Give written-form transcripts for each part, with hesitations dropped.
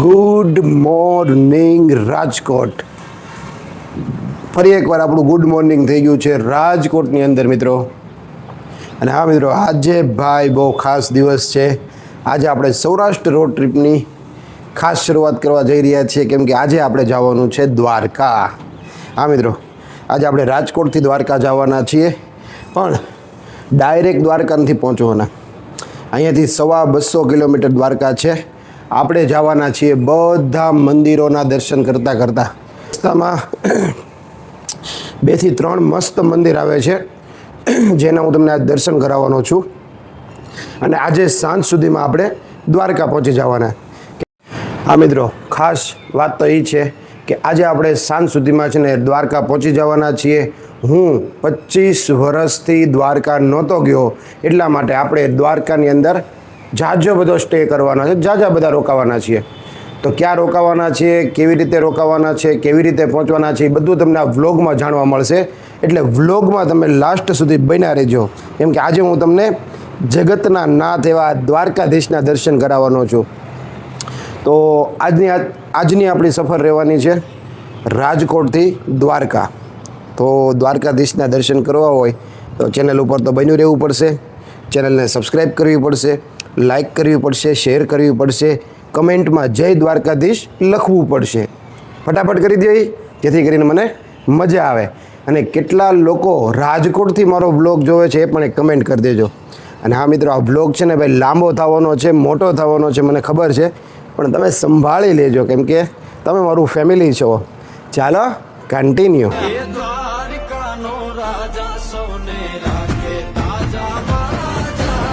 Good morning Rajkot. ફરી એકવાર આપણું ગુડ મોર્નિંગ થઈ ગયું છે રાજકોટની અંદર મિત્રો. અને હા મિત્રો, આજે ભાઈ બહુ ખાસ દિવસ છે. આજે આપણે સૌરાષ્ટ્ર રોડ ટ્રીપની ખાસ શરૂઆત કરવા જઈ રહ્યા છીએ, કેમ કે આજે આપણે જવાનું છે દ્વારકા. હા મિત્રો, આજે આપણે રાજકોટથી દ્વારકા જવાના છીએ, પણ ડાયરેક્ટ દ્વારકા નથી પહોંચવાના. અહીંયાથી 250 કિલોમીટર દ્વારકા છે. આપણે જવાના છીએ બધા મંદિરોના દર્શન કરતાં કરતાં. રસ્તામાં 2 થી 3 મસ્ત મંદિર આવે છે, જેના હું તમને આજ દર્શન કરાવવાનો છું. અને આજે સાંજ સુધીમાં આપણે દ્વારકા પહોંચી જવાના. હા મિત્રો, ખાસ વાત તો એ છે કે આજે આપણે સાંજ સુધીમાં છે ને દ્વારકા પહોંચી જવાના છીએ. હું 25 વર્ષથી દ્વારકા નહોતો ગયો, એટલા માટે આપણે દ્વારકાની અંદર જાજો બધો સ્ટે કરવાના છે, જાજા બધા રોકાવાના છીએ. તો ક્યાં રોકાવાના છીએ, કેવી રીતે રોકાવાના છે, કેવી રીતે પહોંચવાના છે, એ બધું તમને આ વ્લોગમાં જાણવા મળશે. એટલે વ્લોગમાં તમે લાસ્ટ સુધી બન્યા રહેજો, કેમ કે આજે હું તમને જગતના નાથ એવા દ્વારકાધીશના દર્શન કરાવવાનો છું. તો આજની આપણી સફર રહેવાની છે રાજકોટથી દ્વારકા. તો દ્વારકાધીશના દર્શન કરવા હોય તો ચેનલ ઉપર તો બન્યું રહેવું પડશે. ચેનલને સબસ્ક્રાઈબ કરવી પડશે, લાઈક કરવી પડશે, શેર કરવી પડશે, કમેન્ટમાં જય દ્વારકાધીશ લખવું પડશે. ફટાફટ કરી દે, જેથી કરીને મને મજા આવે. અને કેટલા લોકો રાજકોટથી મારો બ્લોગ જોવે છે એ પણ એક કમેન્ટ કરી દેજો. અને હા મિત્રો, આ બ્લોગ છે ને ભાઈ લાંબો થવાનો છે, મોટો થવાનો છે, મને ખબર છે, પણ તમે સંભાળી લેજો, કેમ કે તમે મારું ફેમિલી છો. ચાલો કન્ટિન્યુ.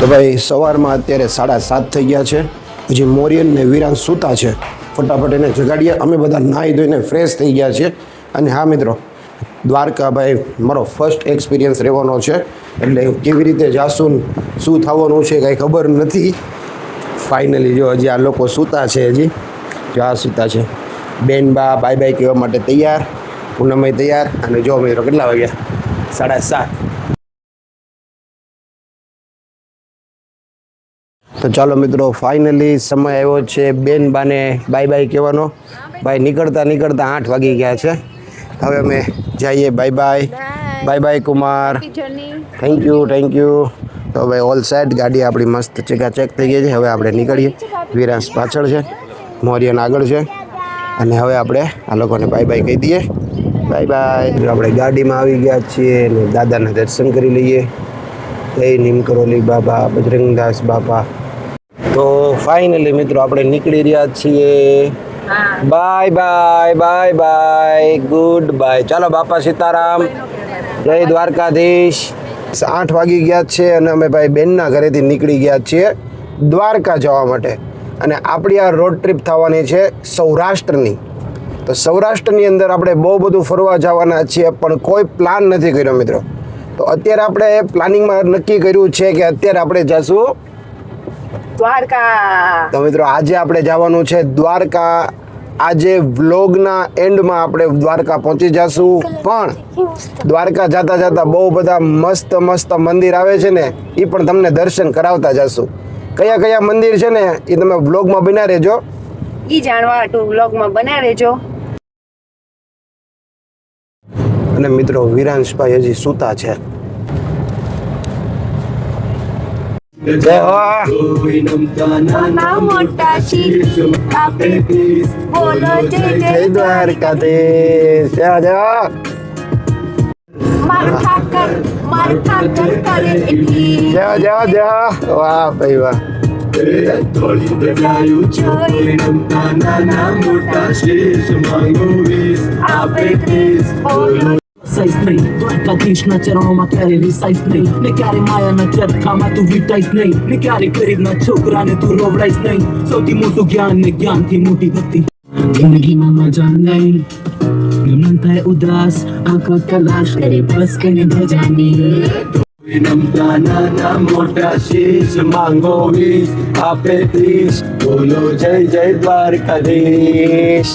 તો ભાઈ સવારમાં અત્યારે 7:30 થઈ ગયા છે. હજી મોરિયન ને વિરાન સૂતા છે. ફટાફટ એને જગાડીએ. અમે બધા નાહી ધોઈને ફ્રેશ થઈ ગયા છીએ. અને હા મિત્રો, દ્વારકા ભાઈ મારો ફર્સ્ટ એક્સપિરિયન્સ રહેવાનો છે, એટલે કેવી રીતે જાશું, શું થવાનું છે કાંઈ ખબર નથી. ફાઇનલી જો હજી આ લોકો સૂતા છે, હજી જો આ સૂતા છે. બેન બા બાય બાય કહેવા માટે તૈયાર, પૂનમય તૈયાર. અને જો મિત્રો કેટલા વાગ્યા, 7:30. તો ચાલો મિત્રો, ફાઇનલી સમય આવ્યો છે બેન બાને બાય બાય કહેવાનો. ભાઈ નીકળતા 8 વાગી ગયા છે. હવે અમે જઈએ. Bye bye. Bye bye Kumar. Thank you. તો ભાઈ ઓલ સાઈડ ગાડી આપણી મસ્ત ચેક થઈ ગઈ છે. હવે આપણે નીકળીએ. વિરાંશ પાછળ છે, મોરિયન આગળ છે. અને હવે આપણે આ લોકોને બાય બાય કહી દઈએ. Bye bye. આપણે ગાડીમાં આવી ગયા છીએ અને દાદાના દર્શન કરી લઈએ. જય નીમકરોલી બાબા, બજરંગદાસ બાપા. તો ફાઇનલી મિત્રો આપણે નીકળી રહ્યા છીએ. Bye bye. Bye bye. Good bye. ચાલો બાપા સીતારામ, જય દ્વારકાધીશ. 8 વાગી ગયા છે અને અમે ભાઈ બેનના ઘરેથી નીકળી ગયા છીએ દ્વારકા જવા માટે. અને આપણી આ રોડ ટ્રીપ થવાની છે સૌરાષ્ટ્રની. તો સૌરાષ્ટ્રની અંદર આપણે બહુ બધું ફરવા જવાના છીએ, પણ કોઈ પ્લાન નથી કર્યો મિત્રો. તો અત્યારે આપણે પ્લાનિંગમાં નક્કી કર્યું છે કે અત્યારે આપણે જઈશું દ્વારકા. તો મિત્રો આજે આપણે જવાનું છે દ્વારકા. આજે વ્લોગના એન્ડમાં આપણે દ્વારકા પહોંચી જશું. પણ દ્વારકા જતા બહુ બધા મસ્ત મંદિર આવે છે ને, એ પણ તમને દર્શન કરાવતા જશું. કયા મંદિર છે ને એ તમે વ્લોગમાં બન્યા રહેજો. ઈ જાણવા વ્લોગમાં બન્યા રહેજો. અને મિત્રો વિરાંશભાઈ હજી સૂતા છે. જય દ્વારકાધીશ. જય. વાહ ભાઈ વાહ. સાઈઝ નહીં દ્વારકાધીશના ચરણોમાં ક્યારે રિસાઈઝ નહીં ને ક્યારે માયાના ચરખામાં તું વીટાઈશ નહીં ને ક્યારે ગરીબના છોકરાને તું રોવડાઈશ નહીં. સૌથી મોટું જ્ઞાન ને જ્ઞાનથી મોટી ભક્તિ. જિંદગીમાં મજા નહીં, મન થાય ઉદાસ, આંખો તલાશ કરે બસ કને ભજાની. નમતા નાના મોટા શીશ માંગો 20 આપે 30. બોલો જય જય દ્વારકાધીશ.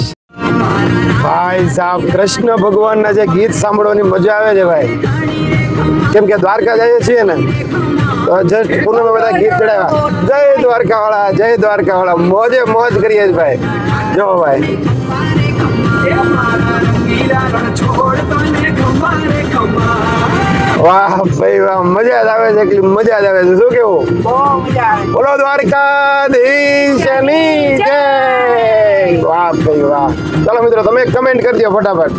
ભાઈ સાહેબ, કૃષ્ણ ભગવાનના જે ગીત સાંભળવાની મજા આવે છે ભાઈ. કેમ કે દ્વારકા જઈએ છીએ ને તો જસ્ટ પૂનમે બધા ગીત ચડાવ્યા, જય દ્વારકાવાળા, જય દ્વારકાવાળા, મોજે મોજ કરીએ છીએ ભાઈ. જો ભાઈ વાહ ભાઈ વાહ, મજા જ આવે છે, એટલી મજા જ આવે છે. શું કેવું? બહુ મજા આવે. બોલો દ્વારકાધીશની જય. વાહ ભાઈ વાહ. ચાલો મિત્રો તમે કમેન્ટ કરી દો ફટાફટ.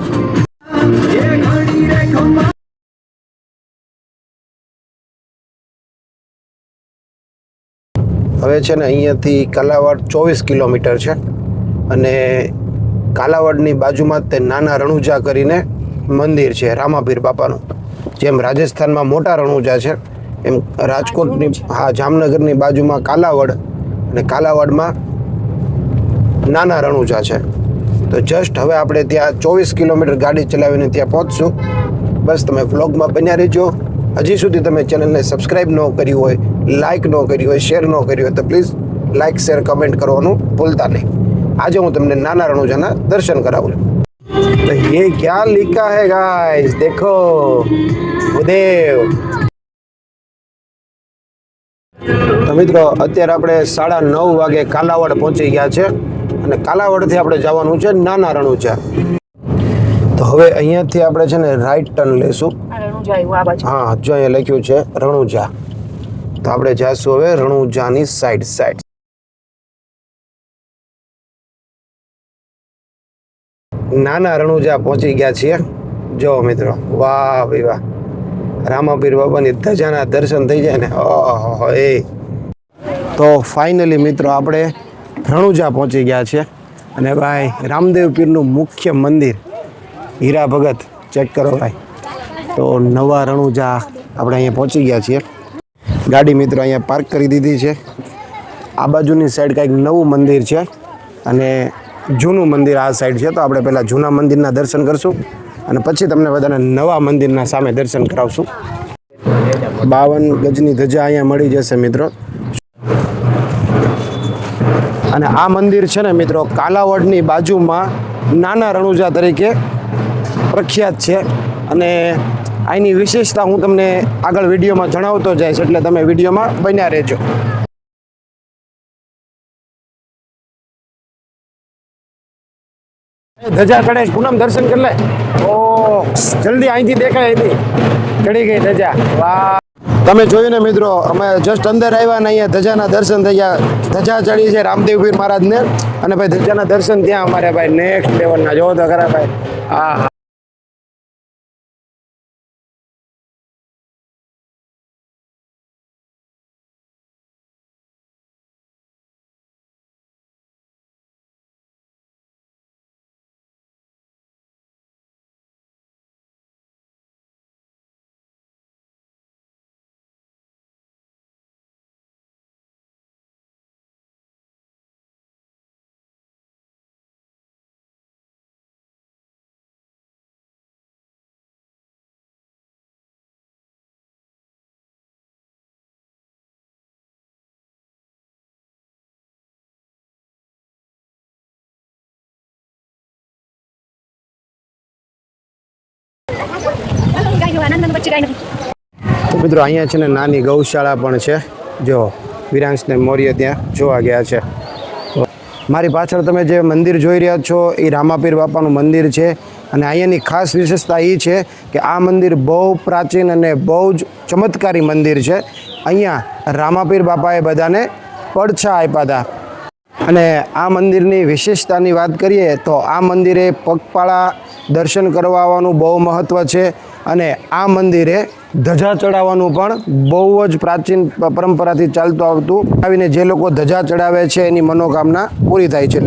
હવે છે ને અહીંયાથી કાલાવાડ 24 કિલોમીટર છે અને કાલાવાડની બાજુમાં જ તે નાના રણુજા કરીને મંદિર છે રામાપીર બાપાનું. જેમ રાજસ્થાનમાં મોટા રણુજા છે એમ રાજકોટની જામનગરની બાજુમાં કાલાવડ અને કાલાવાડમાં નાના રણુજા છે. તો જસ્ટ હવે આપણે ત્યાં 24 કિલોમીટર ગાડી ચલાવીને ત્યાં પહોંચશું. બસ તમે વ્લોગમાં બન્યા રહેજો. હજી સુધી તમે ચેનલને સબસ્ક્રાઈબ ન કરી હોય, લાઇક ન કરી હોય, શેર ન કરી હોય તો પ્લીઝ લાઇક શેર કમેન્ટ કરવાનું ભૂલતા નહીં. આજે હું તમને નાના રણુજાના દર્શન કરાવું છું. તો ये क्या लिखा है गाइस, देखो ભૂદેવ. તો મિત્રો અત્યારે આપણે 9:30 વાગે કાલાવડ પહોંચી ગયા છે અને કાલાવડથી આપણે જવાનું છે નાના રણુજા. તો હવે અહીંયાથી આપણે છે ને રાઈટ ટર્ન લેશું. આ રણુજા આવ્યું આ બાજુ. હા, જો અહીંયા લખ્યું છે રણુજા. તો આપણે જાશું હવે રણુજાની સાઈડ. નાના રણુજા પહોંચી ગયા છીએ. જો મિત્રો, વાહ ભાઈ વાહ, રામાપીર બાબાની ધજાના દર્શન થઈ જાય ને, ઓહો એ. તો ફાઇનલી મિત્રો આપણે રણુજા પહોંચી ગયા છે અને ભાઈ રામદેવ પીરનું મુખ્ય મંદિર હીરા ભગત ચેક કરો ભાઈ. તો નવા રણુજા આપણે અહીંયા પહોંચી ગયા છીએ. ગાડી મિત્રો અહીંયા પાર્ક કરી દીધી છે. આ બાજુની સાઈડ કંઈક નવું મંદિર છે અને જૂનું મંદિર આ સાઈડ છે. તો આપણે પહેલાં જૂના મંદિરના દર્શન કરશું અને પછી તમને બધાને નવા મંદિરના સામે દર્શન કરાવશું. 52 ગજની ધજા અહીંયા મળી જશે મિત્રો. અને આ મંદિર છે ને મિત્રો કાલાવડની બાજુમાં નાના રણુજા તરીકે પ્રખ્યાત છે અને આની વિશેષતા હું તમને આગળ વિડીયોમાં જણાવતો જઈશ, એટલે તમે વિડીયોમાં બન્યા રહેજો. ધજા ચડે, પૂનમ દર્શન કરી લે. ઓ જલ્દી અહીંથી દેખાય, અહીંથી ચડી ગઈ ધજા. વાહ, તમે જોયું ને મિત્રો, અમે જસ્ટ અંદર આવ્યા ને અહીંયા ધજાના દર્શન થઈ ગયા. ધજા ચડી છે રામદેવ પીર મહારાજને અને ભાઈ ધજાના દર્શન ત્યાં અમારે ભાઈ નેક્સ્ટ લેવલના. જોવો તો ખરા ભાઈ. હા. તો મિત્રો અહીંયા છે ને નાની ગૌશાળા પણ છે. જો વિરાંશને મૌર્ય ત્યાં જોવા ગયા છે. મારી પાછળ તમે જે મંદિર જોઈ રહ્યા છો એ રામાપીર બાપાનું મંદિર છે અને અહીંયાની ખાસ વિશેષતા એ છે કે આ મંદિર બહુ પ્રાચીન અને બહુ જ ચમત્કારી મંદિર છે. અહીંયા રામાપીર બાપાએ બધાને પડછા આપ્યા હતા. અને આ મંદિરની વિશેષતાની વાત કરીએ તો આ મંદિરે પગપાળા દર્શન કરવા આવવાનું બહુ મહત્ત્વ છે અને આ મંદિરે ધજા ચડાવવાનું પણ બહુ જ પ્રાચીન પરંપરાથી ચાલતું આવતું આવીને જે લોકો ધજા ચડાવે છે એની મનોકામના પૂરી થાય છે.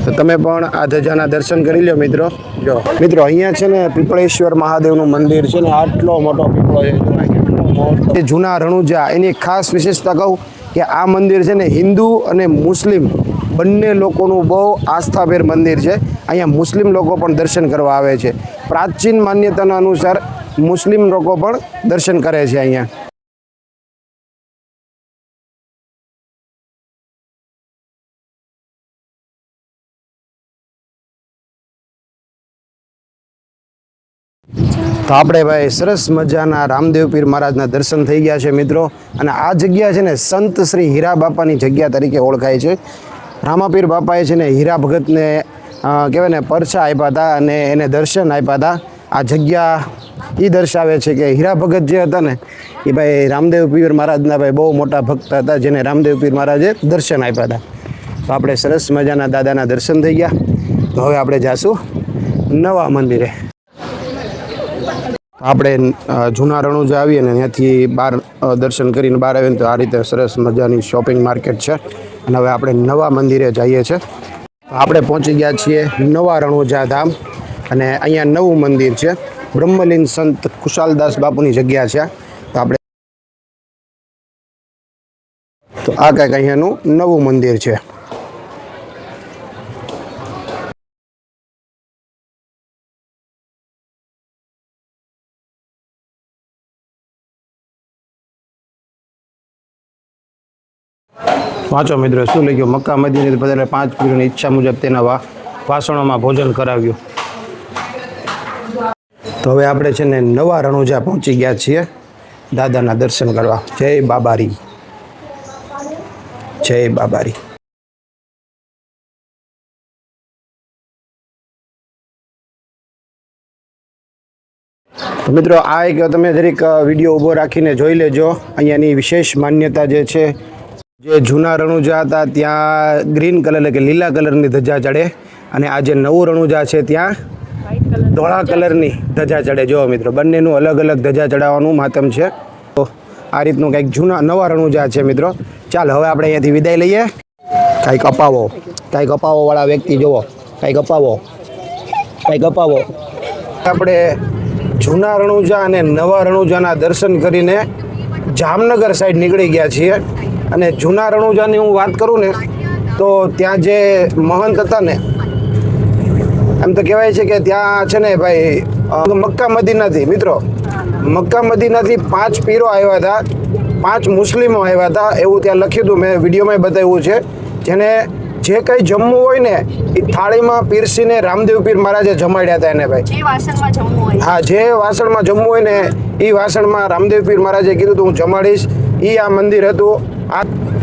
તો તમે પણ આ ધજાના દર્શન કરી લો મિત્રો. જો મિત્રો અહીંયા છે ને પીપળેશ્વર મહાદેવનું મંદિર છે ને, આટલો મોટો પીપળો છે. જૂના રણુજા એની ખાસ વિશેષતા કહું કે આ મંદિર છે ને હિન્દુ અને મુસ્લિમ બંને લોકોનું બહુ આસ્થાભેર મંદિર છે. અહીંયા મુસ્લિમ લોકો પણ દર્શન કરવા આવે છે. પ્રાચીન માન્યતાના અનુસાર મુસ્લિમ લોકો પણ દર્શન કરે છે અહીંયા. તો આપણે ભાઈ સરસ મજાના રામદેવ પીર મહારાજના દર્શન થઈ ગયા છે મિત્રો. અને આ જગ્યા છે ને સંત શ્રી હીરા બાપાની જગ્યા તરીકે ઓળખાય છે. રામાપીર બાપાએ છે ને હીરા ભગતને કહેવાય ને પરછા આપ્યા હતા અને એને દર્શન આપ્યા હતા. આ જગ્યા એ દર્શાવે છે કે હીરા ભગત જે હતા ને એ ભાઈ રામદેવ પીર મહારાજના ભાઈ બહુ મોટા ભક્ત હતા, જેને રામદેવ પીર મહારાજે દર્શન આપ્યા હતા. તો આપણે સરસ મજાના દાદાના દર્શન થઈ ગયા. તો હવે આપણે જાશું નવા મંદિરે. આપણે જૂના રણુજા આવીએ ને ત્યાંથી બહાર દર્શન કરીને બહાર આવીએ ને તો આ રીતે સરસ મજાની શોપિંગ માર્કેટ છે. અને હવે આપણે નવા મંદિરે જઈએ છીએ. આપણે પહોંચી ગયા છીએ નવા રણુજા ધામ અને અહીંયા નવું મંદિર છે. બ્રહ્મલીન સંત કુશાલદાસ બાપુની જગ્યા છે. તો આ કંઈક અહીંયાનું નવું મંદિર છે. વાંચો મિત્રો, શું લઈ ગયો? મક્કા મદીને બદલે 5 પીરોની ઈચ્છા મુજબ તેના વાસણોમાં ભોજન કરાવ્યું. તો હવે આપણે છે ને નવા રણુજા પહોંચી ગયા છીએ દાદાના દર્શન કરવા. જય બાબારી, જય બાબારી. તો મિત્રો આ એક તમે જરીક વિડીયો ઊભો રાખીને જોઈ લેજો. અહીંયાની વિશેષ માન્યતા જે છે, જે જૂના રણુજા હતા ત્યાં ગ્રીન કલર એટલે કે લીલા કલરની ધજા ચડે અને આ જે નવું રણુજા છે ત્યાં ધોળા કલરની ધજા ચડે. જો મિત્રો, બંનેનું અલગ અલગ ધજા ચડાવવાનું માતમ છે. તો આ રીતનું કંઈક નવા રણુજા છે મિત્રો. ચાલ હવે આપણે અહીંયાથી વિદાય લઈએ. કાંઈક અપાવો વાળા વ્યક્તિ જુઓ, કાંઈક અપાવો. આપણે જૂના રણુજા અને નવા રણુજાના દર્શન કરીને જામનગર સાઈડ નીકળી ગયા છીએ. અને જૂના રણુજાની હું વાત કરું ને તો ત્યાં જે મહંત હતા ને, એમ તો કહેવાય છે કે ત્યાં છે ને ભાઈ મક્કા મદીનાથી મિત્રો, મક્કા મદીનાથી 5 પીરો આવ્યા હતા, 5 મુસ્લિમો આવ્યા હતા એવું ત્યાં લખ્યું હતું. મેં વિડીયોમાં બતાવ્યું છે. જેને જે કંઈ જમવું હોય ને એ થાળીમાં પીરસીને રામદેવ પીર મહારાજે જમાડ્યા હતા એને ભાઈ. જે વાસણમાં જમવું હોય, હા, જે વાસણમાં જમવું હોય ને એ વાસણમાં રામદેવ પીર મહારાજે કીધું હતું હું જમાડીશ. એ આ મંદિર હતું.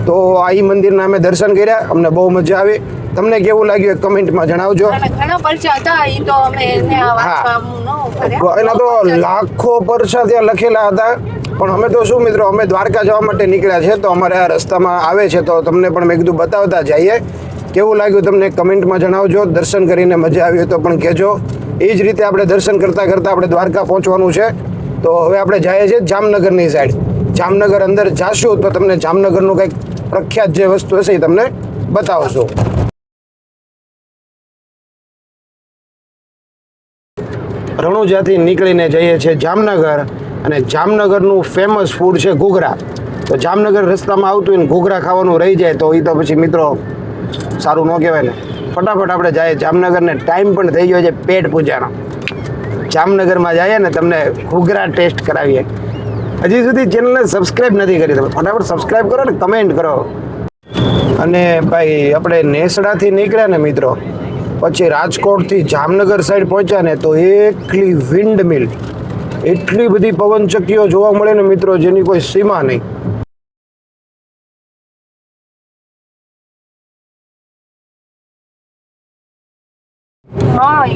તો આ મંદિરના અમે દર્શન કર્યા, અમને બહુ મજા આવી. તમને કેવું લાગ્યું એક કમેન્ટમાં જણાવજો. ઘણા પરચા હતા, એ તો અમે એના તો લાખો પરચા ત્યાં લખેલા હતા. પણ અમે તો શું મિત્રો, અમે દ્વારકા જવા માટે નીકળ્યા છે તો અમારે આ રસ્તામાં આવે છે તો તમને પણ મેં કીધું બતાવતા જઈએ. કેવું લાગ્યું તમને કમેન્ટમાં જણાવજો. દર્શન કરીને મજા આવી હોય તો પણ કહેજો. એ જ રીતે આપણે દર્શન કરતાં આપણે દ્વારકા પહોંચવાનું છે. તો હવે આપણે જઈએ છીએ જામનગરની સાઈડ. જામનગર અંદર જાશું તો તમને જામનગરનું કંઈક પ્રખ્યાત જે વસ્તુ હશે એ તમને બતાવશો. રણુજાથી નીકળીને જઈએ છીએ જામનગર અને જામનગરનું ફેમસ ફૂડ છે ઘૂઘરા. તો જામનગર રસ્તામાં આવતું હોય ને ઘૂઘરા ખાવાનું રહી જાય તો એ તો પછી મિત્રો સારું ન કહેવાય ને. ફટાફટ આપણે જઈએ જામનગર ને ટાઈમ પણ થઈ ગયો છે પેટ પૂજાનો. જામનગરમાં જઈએ ને તમને ઘૂઘરા ટેસ્ટ કરાવીએ. હજી સુધી ચેનલને સબસ્ક્રાઈબ નથી કરી, તમે ફટાફટ સબસ્ક્રાઈબ કરો ને કમેન્ટ કરો. અને ભાઈ આપણે નેસડાથી નીકળ્યા ને મિત્રો, પછી રાજકોટથી જામનગર સાઈડ પહોંચ્યા ને તો એકલી વિન્ડ મિલ, એટલી બધી પવનચક્કીઓ જોવા મળે ને મિત્રો જેની કોઈ સીમા નહીં.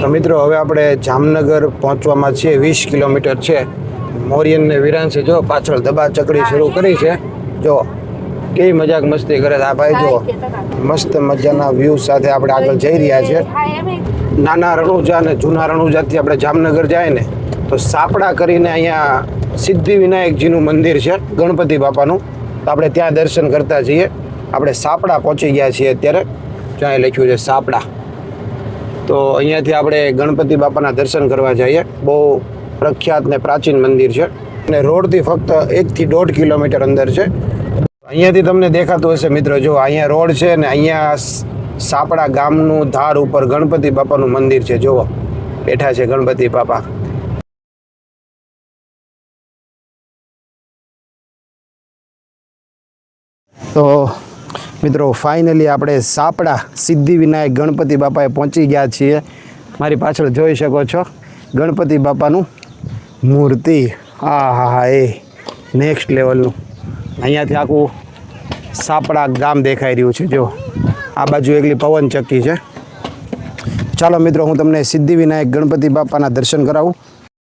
તો મિત્રો હવે આપણે જામનગર પહોંચવામાં છીએ. 20 કિલોમીટર છે. મોરિયન ને વિરાંશે જો પાછળ ધબા ચકડી શરૂ કરી છે. જો કેવી મજાક મસ્તી કરે છે આ ભાઈ. જો મસ્ત મજાના વ્યૂ સાથે આપણે આગળ જઈ રહ્યા છે. નાના રણુજા અને જૂના રણુજાથી આપણે જામનગર જાય ને તો સાપડા કરીને અહીંયા સિદ્ધિ વિનાયકજીનું મંદિર છે, ગણપતિ બાપાનું. તો આપણે ત્યાં દર્શન કરતા જઈએ. આપણે સાપડા પહોંચી ગયા છીએ અત્યારે. જ્યાં લખ્યું છે સાપડા. તો અહીંયાથી આપણે ગણપતિ બાપાના દર્શન કરવા જઈએ. બહુ પ્રખ્યાત ને પ્રાચીન મંદિર છે અને રોડથી ફક્ત 1 થી 1.5 કિલોમીટર અંદર છે. અહીંયાથી તમને દેખાતું હશે મિત્રો, જો અહીંયા રોડ છે ને અહીંયા સાપડા ગામનું ધાર ઉપર ગણપતિ બાપાનું મંદિર છે. જુઓ બેઠા છે ગણપતિ બાપા. તો મિત્રો ફાઇનલી આપણે સાપડા સિદ્ધિ વિનાયક ગણપતિ બાપાએ પહોંચી ગયા છીએ. મારી પાછળ જોઈ શકો છો ગણપતિ બાપાનું મૂર્તિ હા હા હા એ નેક્સ્ટ લેવલનું. અહીંયાથી આખું સાપડા ગામ દેખાઈ રહ્યું છે. જો આ બાજુ એકલી પવન ચક્કી છે. ચાલો મિત્રો, હું તમને સિદ્ધિવિનાયક ગણપતિ બાપાના દર્શન કરાવું.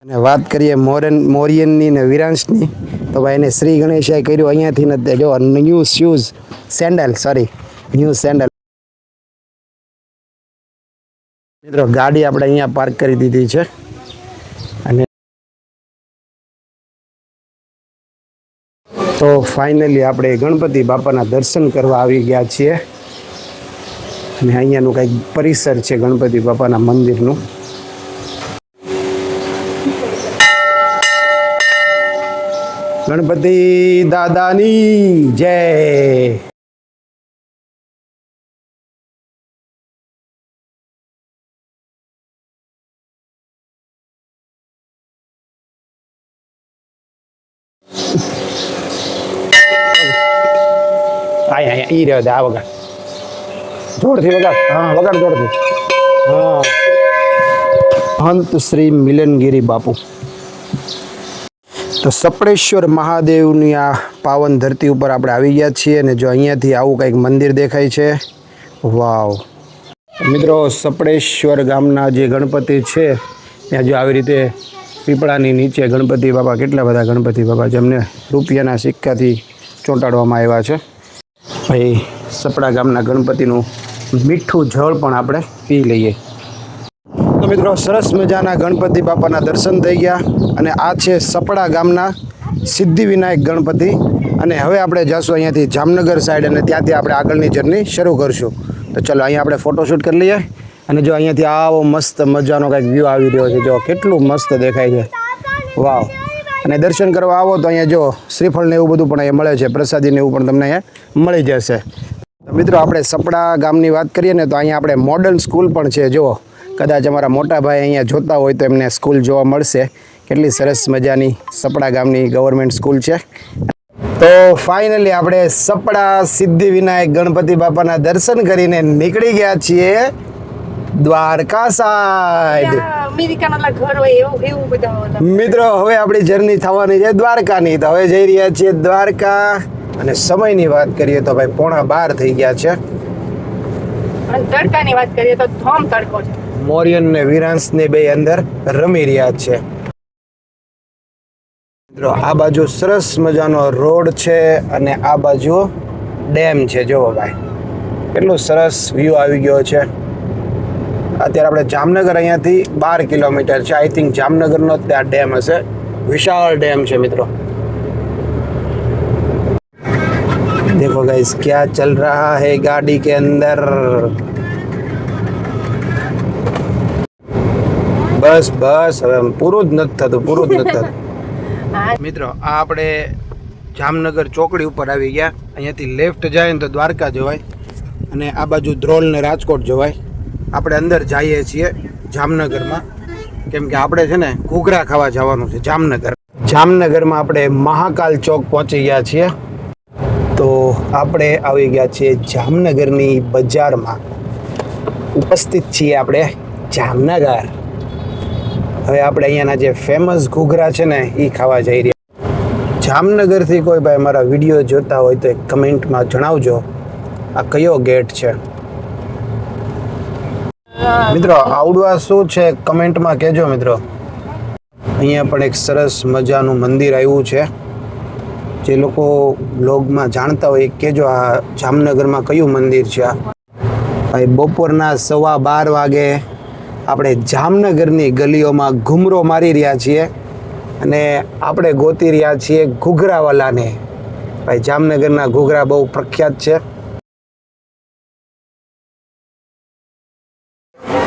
અને વાત કરીએ મોરિયનની ને વિરાંશની, તો ભાઈ એને શ્રી ગણેશાએ કર્યું અહીંયાથી ને જો new shoes sandal, sorry new sandal. મિત્રો ગાડી આપણે અહીંયા પાર્ક કરી દીધી છે અને તો ફાઇનલી આપણે ગણપતિ બાપાના દર્શન કરવા આવી ગયા છીએ. અને અહીંયાનું કંઈક પરિસર છે ગણપતિ બાપાના મંદિરનું. ગણપતિ દાદાની જય. આય ઈ રહ્યો આ વગાડ જોરથી વગાડ. હા વગાડ જોરથી. હા મહંત શ્રી મિલનગીરી બાપુ. તો સપડેશ્વર મહાદેવની આ પાવન ધરતી ઉપર આપણે આવી ગયા છીએ. અને જો અહીંયાથી આવું કંઈક મંદિર દેખાય છે. વાવ મિત્રો, સપડેશ્વર ગામના જે ગણપતિ છે ત્યાં જો આવી રીતે પીપળાની નીચે ગણપતિ બાપા, કેટલા બધા ગણપતિ બાપા જેમને રૂપિયાના સિક્કાથી ચોંટાડવામાં આવ્યા છે. ભાઈ સપડા ગામના ગણપતિનું મીઠું જળ પણ આપણે પી લઈએ. તો મિત્રો, સરસ મજાના ગણપતિ બાપાના દર્શન થઈ ગયા. અને આ છે સપડા ગામના સિદ્ધિવિનાયક ગણપતિ. અને હવે આપણે જઈશું અહીંયાથી જામનગર સાઈડ અને ત્યાંથી આપણે આગળની જર્ની શરૂ કરશું. તો ચલો અહીંયા આપણે ફોટોશૂટ કરી લઈએ. અને જો અહીંયાથી આવો મસ્ત મજાનો કંઈક વ્યૂ આવી રહ્યો છે. જો કેટલું મસ્ત દેખાય છે. વાવ. અને દર્શન કરવા આવો તો અહીંયા જો શ્રીફળ ને એવું બધું પણ અહીંયા મળે છે. પ્રસાદી ને એવું પણ તમને અહીંયા મળી જશે. મિત્રો, આપણે સપડા ગામની વાત કરીએ ને તો અહીંયા આપણે મોડર્ન સ્કૂલ પણ છે. જુઓ, કદાચ અમારા મોટા ભાઈ અહીંયા જોતા હોય તો એમને સ્કૂલ જોવા મળશે. કેટલી સરસ મજાની સપડા ગામની ગવર્મેન્ટ સ્કૂલ છે. તો ફાઇનલી આપણે સપડા સિદ્ધિવિનાયક ગણપતિ બાપાના દર્શન કરીને નીકળી ગયા છીએ દ્વારકા સાઈડ. અમેરિકાના ઘર હોય એવું એવું બધા. મિત્રો, હવે આપણી જર્ની થવાની છે દ્વારકાની. તો હવે જઈ રહ્યા છીએ દ્વારકા. અને સમયની વાત કરીએ તો ભાઈ 11:30 થઈ ગયા છે. અને તડકાની વાત કરીએ તો ધોમ તડકો છે. મોરિયન ને વિરાંશ ને બે અંદર રમી રહ્યા છે. મિત્રો, આ બાજુ સરસ મજાનો રોડ છે અને આ બાજુ ડેમ છે. જોવો ભાઈ, કેટલું સરસ વ્યૂ આવી ગયો છે. અત્યારે આપણે જામનગર અહીંયાથી 12 કિલોમીટર છે. આઈ થિંક જામનગરનો ત્યાં ડેમ હશે. વિશાળ ડેમ છે મિત્રો. देखो गाइस क्या चल रहा है गाड़ी के अंदर. બસ બસ હવે પૂરું જ નથી થતું, પૂરું જ નથી થતું. મિત્રો, આ આપણે જામનગર ચોકડી ઉપર આવી ગયા. અહીંયાથી લેફ્ટ જાય ને તો દ્વારકા જવાય અને આ બાજુ ધ્રોલ ને રાજકોટ જવાય. આપણે અંદર જઈએ છીએ જામનગરમાં, કેમ કે આપણે છે ને ઘૂઘરા ખાવા જવાનું છે જામનગર. જામનગરમાં આપણે મહાકાલ ચોક પહોંચી ગયા છીએ. તો આપણે આવી ગયા છીએ જામનગરની બજારમાં. ઉપસ્થિત છીએ આપણે જામનગર. હવે આપણે અહીંયાના જે ફેમસ ઘૂઘરા છે ને એ ખાવા જઈ રહ્યા. જામનગરથી કોઈ ભાઈ મારા વિડીયો જોતા હોય તો એક કમેન્ટમાં જણાવજો આ કયો ગેટ છે. મિત્રો, આવડવા શું છે કમેન્ટમાં કહેજો મિત્રો. અહીંયા પણ એક સરસ મજાનું મંદિર આવ્યું છે. જે લોકો બ્લોગમાં જાણતા હોય એ કહેજો આ જામનગરમાં કયું મંદિર છે. આ ભાઈ બપોરના 12:15 વાગે આપણે જામનગરની ગલીઓમાં ઘૂમરો મારી રહ્યા છીએ અને આપણે ગોતી રહ્યા છીએ ઘૂઘરાવાલાને. ભાઈ જામનગરના ઘૂઘરા બહુ પ્રખ્યાત છે.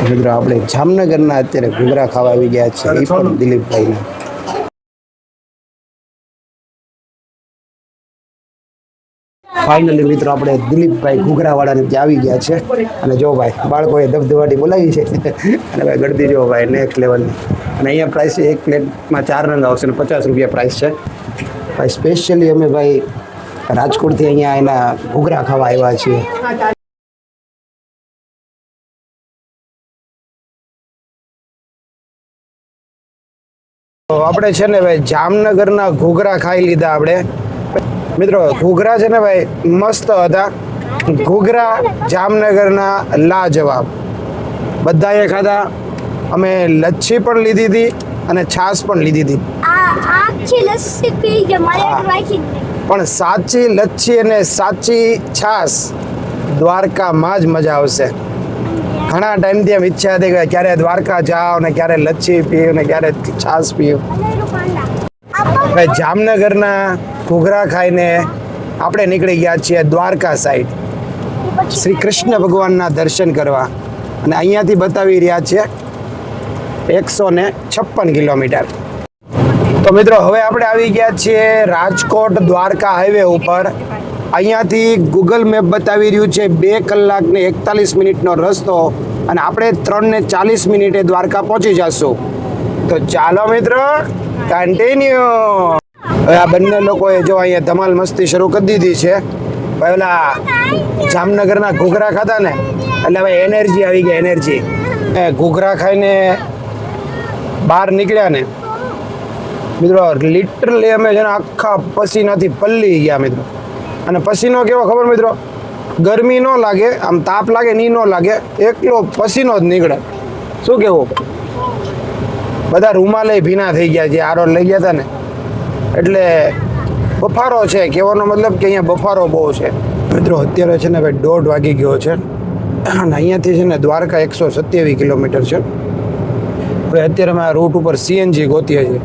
મિત્રો, આપણે જામનગરના અત્યારે ઘૂઘરા ખાવા આવી ગયા છે, એ પણ દિલીપભાઈના. ફાઇનલી મિત્રો, આપણે દિલીપભાઈ ઘૂઘરાવાળાને ત્યાં આવી ગયા છે. અને જો ભાઈ બાળકોએ ધબધબાટી બોલાવી છે અને ભાઈ ગળદી જો ભાઈ નેક્સ્ટ લેવલની. અને અહીંયા પ્રાઇસ એક પ્લેટમાં 4 રંગ આવશે અને 50 રૂપિયા પ્રાઇસ છે. ભાઈ સ્પેશિયલી અમે ભાઈ રાજકોટથી અહીંયા એના ઘૂઘરા ખાવા આવ્યા છીએ. તો આપણે છે ને ભાઈ જામનગરના ઘૂઘરા ખાઈ લીધા આપણે મિત્રો. ઘૂઘરા છે ને ભાઈ મસ્ત હતા. ઘૂઘરા જામનગરના લાજવાબ. બધાએ ખાધા. અમે લચ્છી પણ લીધી હતી અને છાશ પણ લીધી હતી. આખી લસ્સી પી કે મારે રાખી પણ સાચી લચ્છી અને સાચી છાશ દ્વારકામાં જ મજા આવશે. ઘણા ટાઈમથી એમ ઈચ્છા હતી કે ક્યારે દ્વારકા જાઓ ને ક્યારે લચ્છી પીવું ને ક્યારે છાશ પીવું. ભાઈ જામનગરના ઘૂઘરા ખાઈને આપણે નીકળી ગયા છીએ દ્વારકા સાઈડ શ્રી કૃષ્ણ ભગવાનના દર્શન કરવા. અને અહીંયાથી બતાવી રહ્યા છે 156 કિલોમીટર. તો મિત્રો હવે આપણે આવી ગયા છીએ રાજકોટ દ્વારકા હાઈવે ઉપર. અહીંયાથી ગૂગલ મેપ બતાવી રહ્યું છે 2 કલાક ને 41 મિનિટનો રસ્તો અને આપણે 3 ને 40 મિનિટે દ્વારકા પહોંચી જશું. તો ચાલો મિત્રો કન્ટિન્યુ. હવે આ બંને લોકોએ જો અહીંયા ધમાલ મસ્તી શરૂ કરી દીધી છે. પહેલા જામનગરના ઘૂઘરા ખાધા ને એટલે હવે એનર્જી આવી ગઈ. એનર્જી ઘૂઘરા ખાઈને બહાર નીકળ્યા ને મિત્રો લિટરલી અમે છે ને આખા પસીનાથી પલ્લી ગયા મિત્રો. અને પસીનો કેવો ખબર મિત્રો, ગરમી ન લાગે, આમ તાપ લાગે ની ન લાગે, એકલો પસીનો જ નીકળે. શું કેવું? બધા રૂમાલે ભીના થઈ ગયા છે આરો લઈ ગયા હતા ને એટલે બફારો છે. કહેવાનો મતલબ કે અહીંયા બફારો બહુ છે મિત્રો. અત્યારે છે ને ભાઈ 1:30 વાગી ગયો છે અને અહીંયાથી છે ને દ્વારકા 127 કિલોમીટર છે. હવે અત્યારે અમે આ રૂટ ઉપર સીએનજી ગોતીએ છીએ.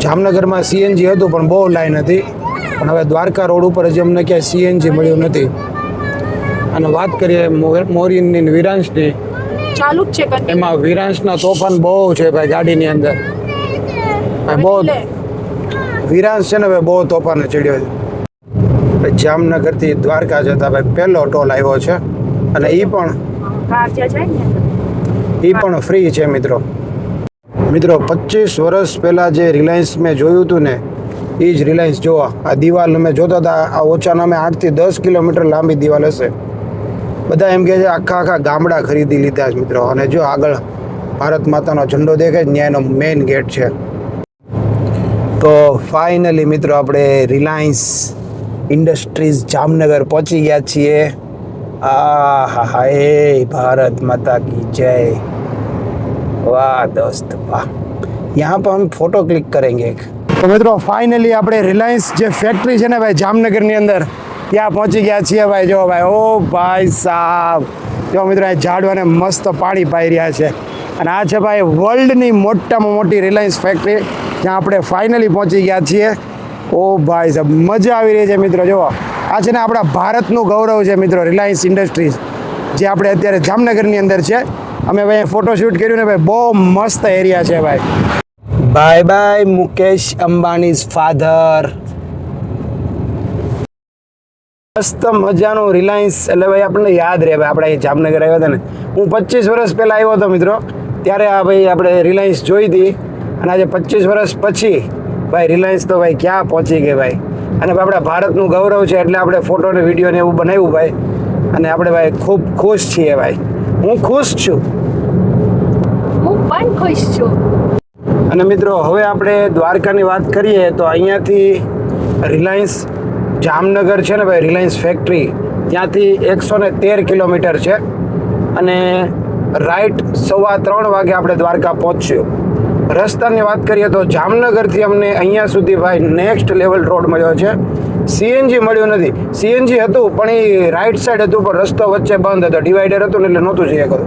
જામનગરમાં સીએનજી હતું પણ બહુ લાઈન હતી. પણ હવે દ્વારકા રોડ ઉપર હજી અમને ક્યાંય સીએનજી મળ્યું નથી. અને વાત કરીએ મોરીનની ને વિરાંશની, ચાલુ જ છે continue. એમાં વિરાંશના તોફાન બહુ છે ભાઈ ગાડીની અંદર. ભાઈ બહુ વિરાંશ છે ને ભાઈ બહુ તોફાન ચડ્યો છે. ભાઈ જામનગરથી દ્વારકા જતા ભાઈ પહેલો ટોલ આવ્યો છે અને એ પણ ફ્રી છે મિત્રો. મિત્રો 25 વર્ષ પહેલાં જે રિલાયન્સ મેં જોયું હતું ને એ જ રિલાયન્સ જોવા. આ દિવાલ અમે જોતા હતા, આ ઓછાના અમે 8 થી 10 કિલોમીટર લાંબી દિવાલ હશે. બધા એમ કહે છે આખા ગામડા ખરીદી લીધા છે મિત્રો. અને જો આગળ ભારત માતાનો ઝંડો દેખાય છે, ત્યાંનો મેઇન ગેટ છે. તો ફાઇનલી મિત્રો આપણે રિલાયન્સ ઇન્ડસ્ટ્રીઝ જામનગર પહોંચી ગયા છીએ. હા એ ભારત માતા કી જય. વાહ દોસ્ત વાહ. यहाँ पर हम फोटो क्लिक करेंगे. तो મિત્રો ફાઇનલી આપણે રિલાયન્સ જે ફેક્ટરી છે ને ભાઈ જામનગરની અંદર ત્યાં પહોંચી ગયા છીએ ભાઈ. જો ભાઈ ઓ ભાઈ સાહેબ જો મિત્રો આ ઝાડવાને મસ્ત પાણી પાઈ રહ્યા છે. અને આ છે ભાઈ વર્લ્ડની મોટામાં મોટી રિલાયન્સ ફેક્ટરી જ્યાં આપણે ફાઇનલી પહોંચી ગયા છીએ. ઓ ભાઈ સાહેબ મજા આવી રહી છે મિત્રો. જુઓ આ છે ને આપણા ભારતનું ગૌરવ છે મિત્રો, રિલાયન્સ ઇન્ડસ્ટ્રીઝ જે આપણે અત્યારે જામનગરની અંદર છે. અમે ભાઈ ફોટોશૂટ કર્યું ને ભાઈ બહુ મસ્ત એરિયા છે ભાઈ. બાય બાય મુકેશ અંબાણીઝ ફાધર. મસ્ત મજાનું રિલાયન્સ એટલે ભાઈ આપણને યાદ રહે ભાઈ. આપણે અહીં જામનગર આવ્યા હતા ને, હું 25 વર્ષ પહેલાં આવ્યો હતો મિત્રો, ત્યારે આ ભાઈ આપણે રિલાયન્સ જોઈ હતી. અને આજે 25 વર્ષ પછી ભાઈ રિલાયન્સ તો ભાઈ ક્યાં પહોંચી ગઈ ભાઈ. અને આપણા ભારતનું ગૌરવ છે એટલે આપણે ફોટો ને વિડીયો ને એવું બનાવ્યું ભાઈ. અને આપણે ભાઈ ખૂબ ખુશ છીએ ભાઈ. હું ખુશ છું. હું પણ ખુશ છું. અને મિત્રો હવે આપણે દ્વારકાની વાત કરીએ તો અહીંયાથી રિલાયન્સ જામનગર છે ને ભાઈ રિલાયન્સ ફેક્ટરી ત્યાંથી 113 કિલોમીટર છે. અને રાઈટ 3:15 વાગે આપણે દ્વારકા પહોંચ્યું. રસ્તાની વાત કરીએ તો જામનગરથી અમને અહીંયા સુધી ભાઈ નેક્સ્ટ લેવલ રોડ મળ્યો છે. સીએનજી મળ્યું નથી. સીએનજી હતું પણ એ રાઈટ સાઈડ હતું પણ રસ્તો વચ્ચે બંધ હતો, ડિવાઈડર હતું ને એટલે નહોતું જઈ શકતું.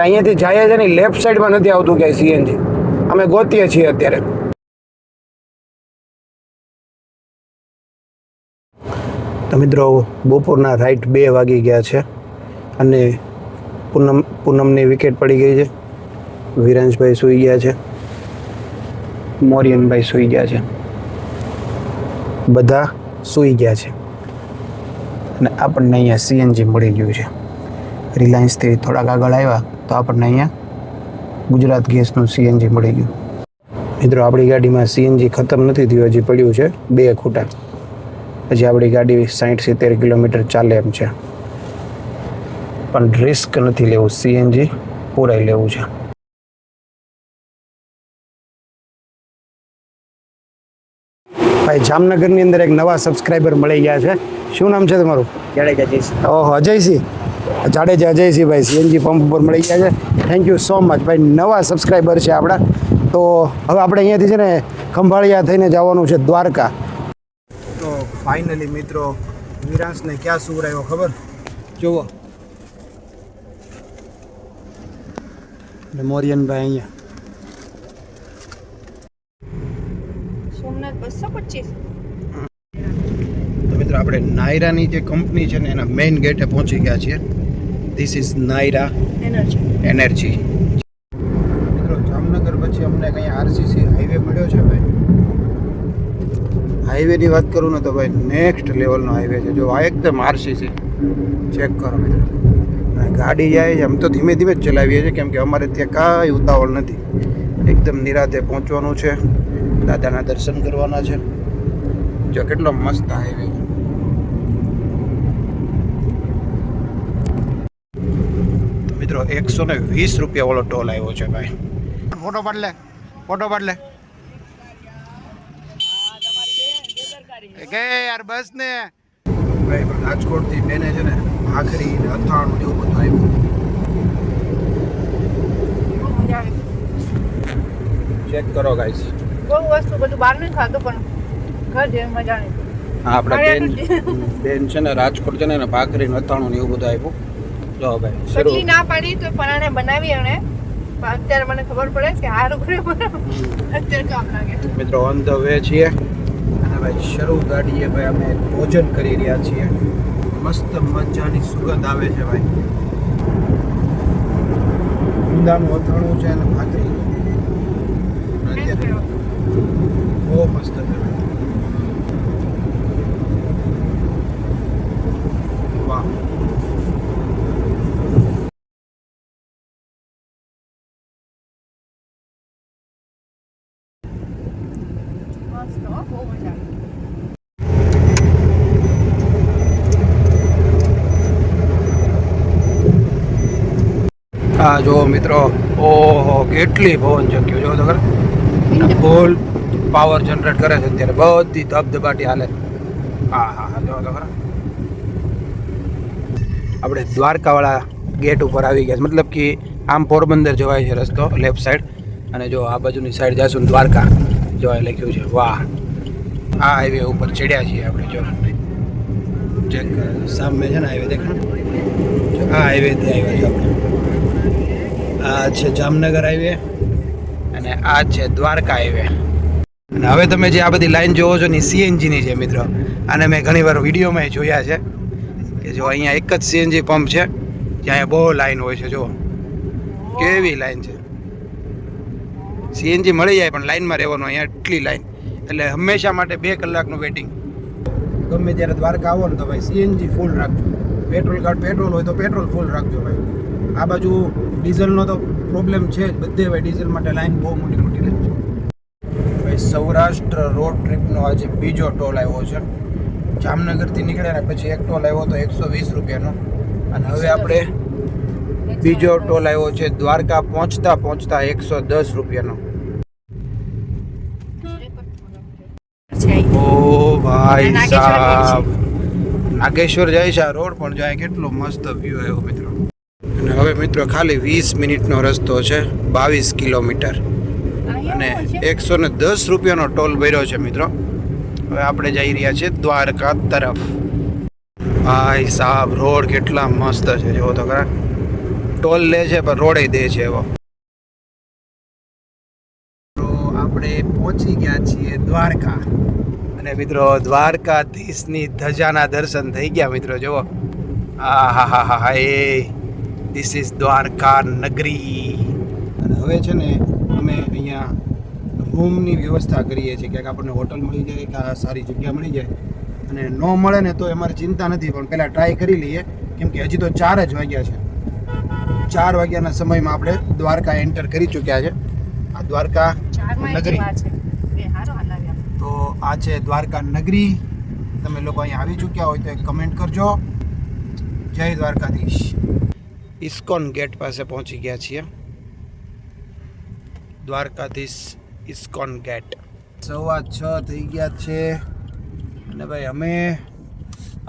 અહીંયાથી જાય છે ને લેફ્ટ સાઈડમાં નથી આવતું ક્યાંય સીએનજી. અમે ગોતીએ છીએ અત્યારે. તો મિત્રો બપોરના રાઈટ 2 વાગી ગયા છે અને પૂનમની વિકેટ પડી ગઈ છે. વિરાંશભાઈ સૂઈ ગયા છે, મોરિયનભાઈ સૂઈ ગયા છે, બધા સૂઈ ગયા છે. અને આપણને અહીંયા સીએનજી મળી ગયું છે. રિલાયન્સથી થોડાક આગળ આવ્યા તો આપણને અહીંયા ગુજરાત ગેસનું સીએનજી મળી ગયું. મિત્રો આપણી ગાડીમાં સીએનજી ખતમ નથી થયું, હજી પડ્યું છે 2 ખૂટા. હજી આપણી ગાડી 60-70 કિલોમીટર ચાલે એમ છે. પણ રિસ્ક નથી લેવું, સીએનજી પુરાઈ લેવું છે. ભાઈ જામનગરની અંદર એક નવા સબસ્ક્રાઈબર મળી ગયા છે. શું નામ છે તમારું? જાડેજા જઈશ. ઓહો, અજયસિંહ જાડેજા. અજયસિંહ ભાઈ સીએનજી પંપ ઉપર મળી ગયા છે. થેન્ક યુ સો મચ ભાઈ, નવા સબસ્ક્રાઈબર છે આપણા. તો હવે આપણે અહીંયાથી છે ને ખંભાળિયા થઈને જવાનું છે દ્વારકા. તો ફાઇનલી મિત્રો વિરાંશને ક્યાં સૂર આવ્યો ખબર? જુઓ મોરિયનભાઈ અહીંયા. સોમનાથ 225. તો મિત્રો આપણે નાયરાની જે કંપની છે ને એના મેઇન ગેટે પહોંચી ગયા છીએ. This is Naira energy. મિત્રો જામનગર પછી અમને કંઈ આરસીસી હાઈવે મળ્યો છે ભાઈ. હાઈવેની વાત કરું ને તો ભાઈ નેક્સ્ટ લેવલનો હાઈવે છે. જો આ એકદમ આરસીસી ચેક કરો મિત્રો. અને ગાડી જાય છે, આમ તો ધીમે ધીમે જ ચલાવીએ છીએ કેમ કે અમારે ત્યાં કાંઈ ઉતાવળ નથી. એકદમ નિરાતે પહોંચવાનું છે, દાદાના દર્શન કરવાના છે. જો કેટલો મસ્ત હાઈવે છે. તો મિત્રો 120 રૂપિયા વાળો ટોલ આવ્યો છે ભાઈ. ફોટો પાડ લે, ફોટો પાડ લે. કે યાર બસ ને ભાઈ, રાજકોટથી બેને છે ને ભાખરી ને અથાણું એવું બધું આવ્યું. મજા આવે. ચેક કરો ગાઈસ. બહુ વસ્તુ બધું બહાર નહીં ખાતું પણ ઘર જેવી મજા નહીં. હા, આપણા બેન છે ને રાજકોટ છે ને ભાખરી ને અથાણું ને એવું બધું આવ્યું. જો ભાઈ પછી ના પાડી તો પરાણે બનાવી અને અત્યારે મને ખબર પડે કે આ રૂપરે અત્યારે કામ લાગે. મિત્રો ઓન ધ વે છીએ અને ભાઈ શરૂ ગાડીએ ભાઈ અમે ભોજન કરી રહ્યા છીએ. મસ્ત મજાની સુગંધ આવે છે ભાઈ. ઊંદાનું અથાણું છે અને ભાખરી બહુ મસ્ત છે. વાહ. મસ્ત હો, બહુ મજા આવે. હા જો મિત્રો, ઓહો કેટલી પવન ચક્કી જો તો ખરા. ફૂલ પાવર જનરેટ કરે છે અત્યારે. બધી ધબધબાટી હાલે. હા હા હા, જો તો ખરા. આપણે દ્વારકાવાળા ગેટ ઉપર આવી ગયા છે. મતલબ કે આમ પોરબંદર જવાય છે રસ્તો લેફ્ટ સાઈડ, અને જો આ બાજુની સાઈડ જાશું ને દ્વારકા જોવા લખ્યું છે. વાહ, આ હાઈવે ઉપર ચડ્યા છીએ આપણે. જો ચેક સામે છે ને હાઈવે દેખાણ. આ હાઈવેથી આવ્યા છે આપણે. આ છે જામનગર હાઈવે અને આ છે દ્વારકા હાઈવે. અને હવે તમે જે આ બધી લાઈન જોવો છો ને સીએનજીની છે મિત્રો. અને મેં ઘણીવાર વિડીયોમાં જોયા છે કે જો અહીંયા એક જ સીએનજી પંપ છે જ્યાં બહુ લાઈન હોય છે. જો કેવી લાઈન છે. સીએનજી મળી જાય પણ લાઈનમાં રહેવાનું. અહીંયા એટલી લાઈન એટલે હંમેશા માટે 2 કલાકનું વેટિંગ. ગમે ત્યારે દ્વારકા આવો ને તો ભાઈ સીએનજી ફૂલ રાખજો. પેટ્રોલ કાર્ડ પેટ્રોલ હોય તો પેટ્રોલ ફૂલ રાખજો ભાઈ. આ બાજુ ડીઝલનો તો પ્રોબ્લેમ છે જ બધે ભાઈ. ડીઝલ માટે લાઈન બહુ મોટી મોટી લાઈન છે ભાઈ. સૌરાષ્ટ્ર રોડ ટ્રીપનો આજે બીજો ટોલ આવ્યો છે. જામનગરથી નીકળ્યા ને પછી એક ટોલ આવ્યો તો 120 રૂપિયાનો. અને હવે આપણે બીજો ટોલ આવ્યો છે દ્વારકા પહોંચતા 110 રૂપિયાનો. ઓ ભાઈ સાહેબ, નાગેશ્વર જાય છે આ રોડ પણ જાય. કેટલો મસ્ત વ્યૂ આવ્યો મિત્રો. અને હવે મિત્રો ખાલી 20 મિનિટનો રસ્તો છે, 22 કિલોમીટર અને 110 રૂપિયાનો ટોલ ભર્યો છે મિત્રો. હવે આપણે જઈ રહ્યા છીએ દ્વારકા તરફ. ભાઈ સાહેબ રોડ કેટલા મસ્ત છે જો તો ખરા. ટોલ લે છે પણ રોડે દે છે એવો. તો આપણે પહોંચી ગયા છીએ દ્વારકા. અને મિત્રો દ્વારકાધીશની ધજાના દર્શન થઈ ગયા મિત્રો. જુઓ, આ હા હા હા હા, એ ધીસ ઇઝ દ્વારકા નગરી. અને હવે છે ને અમે અહીંયા રૂમની વ્યવસ્થા કરીએ છીએ. ક્યાંક આપણને હોટલ મળી જાય કે સારી જગ્યા મળી જાય. અને ન મળે ને તો અમારે ચિંતા નથી, પણ પહેલાં ટ્રાય કરી લઈએ કેમ કે હજી તો 4 જ વાગ્યા છે. 4 વાગ્યાના સમયમાં આપણે દ્વારકા એન્ટર કરી ચૂક્યા છે. આ દ્વારકા નગરી. તો આ છે દ્વારકા નગરી. તમે લોકો અહીંયા આવી ચૂક્યા હોય તો એક કમેન્ટ કરજો. જય દ્વારકાધીશ. ઇસ્કોન ગેટ પાસે પહોંચી ગયા છીએ. Dwarkadhish ISKCON gate. 6:15 થઈ ગયા છે અને ભાઈ અમે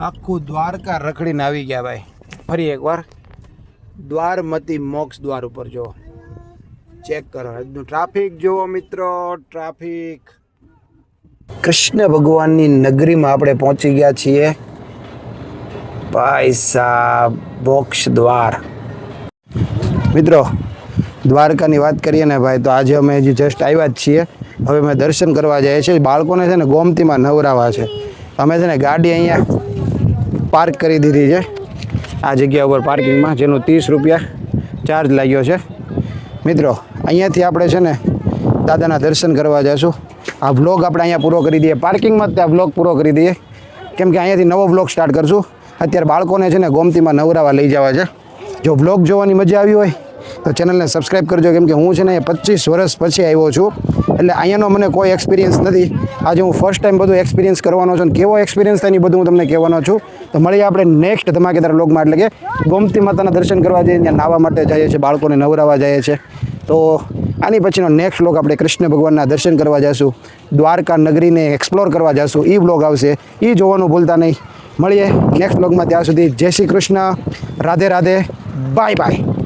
આખું દ્વારકા રખડીને આવી ગયા ભાઈ. ફરી એકવાર દ્વારમતી મોક્ષ દ્વાર ઉપર જો ચેક કરો. આજનું ટ્રાફિક જુઓ મિત્રો, ટ્રાફિક. કૃષ્ણ ભગવાનની નગરીમાં આપણે પહોંચી ગયા છીએ ભાઈ સાહેબ. મોક્ષ દ્વાર મિત્રો, દ્વારકાની વાત કરીએ ને ભાઈ, તો આજે અમે હજી જસ્ટ આવ્યા જ છીએ. હવે અમે દર્શન કરવા જઈએ છીએ. બાળકોને છે ને ગોમતીમાં નવરાવા છે. અમે છે ને ગાડી અહીંયા પાર્ક કરી દીધી છે આ જગ્યા ઉપર પાર્કિંગમાં, જેનું 30 રૂપિયા ચાર્જ લાગ્યો છે. મિત્રો અહીંયાથી આપણે છે ને દાદાના દર્શન કરવા જઈશું. આ વ્લોગ આપણે અહીંયા પૂરો કરી દઈએ, પાર્કિંગમાં જ ત્યાં વ્લોગ પૂરો કરી દઈએ, કેમ કે અહીંયાથી નવો વ્લોગ સ્ટાર્ટ કરશું. અત્યારે બાળકોને છે ને ગોમતીમાં નવરાવા લઈ જવા છે. જો વ્લોગ જોવાની મજા આવી હોય તો ચેનલને સબસ્ક્રાઈબ કરજો, કેમ કે હું છે ને 25 વર્ષ પછી આવ્યો છું, એટલે અહીંયાનો મને કોઈ એક્સપિરિયન્સ નથી. આજે હું ફર્સ્ટ ટાઈમ બધું એક્સપિરિયન્સ કરવાનો છું, અને કેવો એક્સપિરિયન્સ થાય એ બધું હું તમને કહેવાનો છું. તો મળીએ આપણે નેક્સ્ટ ધમાકેદાર વ્લોગમાં. એટલે કે ગોમતી માતાના દર્શન કરવા જઈએ, ત્યાં નાહવા માટે જઈએ છીએ, બાળકોને નવરાવા જઈએ છીએ. તો આની પછીનો નેક્સ્ટ વ્લોગ આપણે કૃષ્ણ ભગવાનના દર્શન કરવા જઈશું, દ્વારકા નગરીને એક્સપ્લોર કરવા જઈશું. એ વ્લોગ આવશે, એ જોવાનું ભૂલતા નહીં. મળીએ નેક્સ્ટ વ્લોગમાં. ત્યાં સુધી જય શ્રી કૃષ્ણ, રાધે રાધે, બાય બાય.